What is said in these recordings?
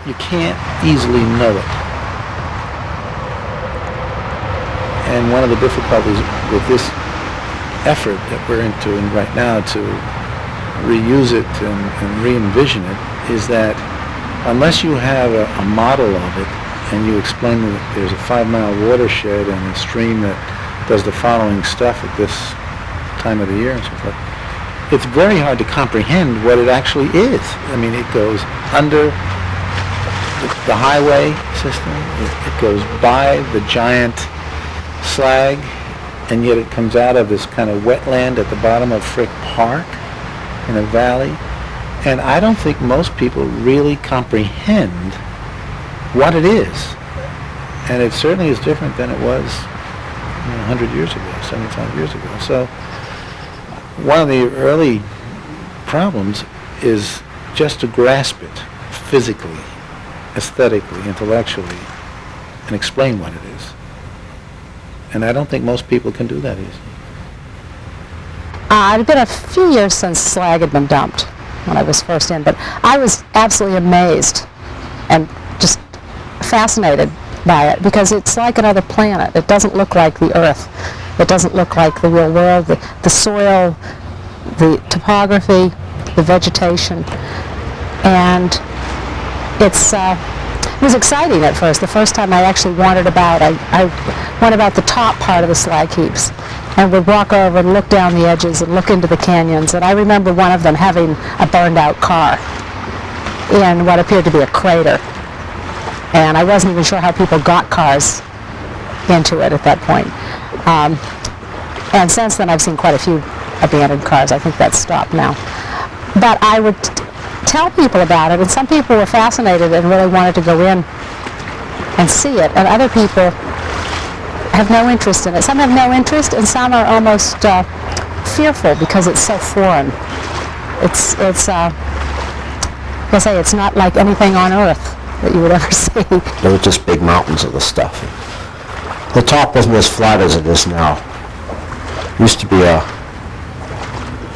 you can't easily know it. And one of the difficulties with this effort that we're into right now to reuse it and re-envision it is that unless you have a model of it and you explain that there's a 5-mile watershed and a stream that does the following stuff at this time of the year and so forth, it's very hard to comprehend what it actually is. I mean, it goes under the highway system, it goes by the giant slag, and yet it comes out of this kind of wetland at the bottom of Frick Park in a valley. And I don't think most people really comprehend what it is. And it certainly is different than it was 100 years ago, 75 years ago. So one of the early problems is just to grasp it physically, aesthetically, intellectually, and explain what it is. And I don't think most people can do that easily. It had been a few years since slag had been dumped when I was first in, but I was absolutely amazed and just fascinated by it because it's like another planet. It doesn't look like the Earth. It doesn't look like the real world. The soil, the topography, the vegetation, and it was exciting at first. The first time I actually wandered about, I went about the top part of the slag heaps and would walk over and look down the edges and look into the canyons. And I remember one of them having a burned out car in what appeared to be a crater. And I wasn't even sure how people got cars into it at that point. And since then I've seen quite a few abandoned cars. I think that's stopped now. But I would tell people about it, and some people were fascinated and really wanted to go in and see it, and other people have no interest in it. Some have no interest, and some are almost fearful because it's so foreign. It's not like anything on Earth that you would ever see. There were just big mountains of the stuff. The top wasn't as flat as it is now. It used to be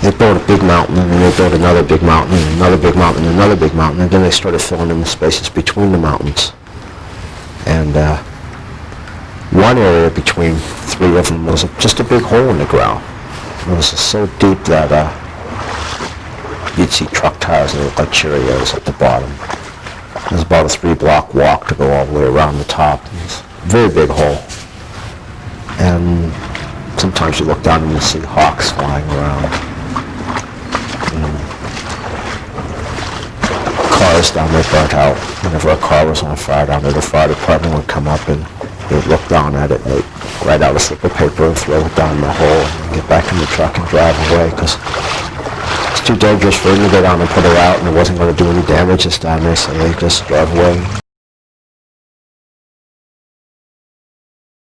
they built a big mountain, and then they built another big mountain, and another big mountain, and another big mountain, and then they started filling in the spaces between the mountains. And one area between 3 of them was just a big hole in the ground. It was so deep that you'd see truck tires that looked like Cheerios at the bottom. It was about a 3-block walk to go all the way around the top. It was a very big hole. And sometimes you look down and you see hawks flying around. Cars down there burnt out. Whenever a car was on fire down there, the fire department would come up and they'd look down at it and they'd write out a slip of paper and throw it down the hole and get back in the truck and drive away because it's too dangerous for them to go down and put it out, and it wasn't going to do any damage this time. They say they just drive away.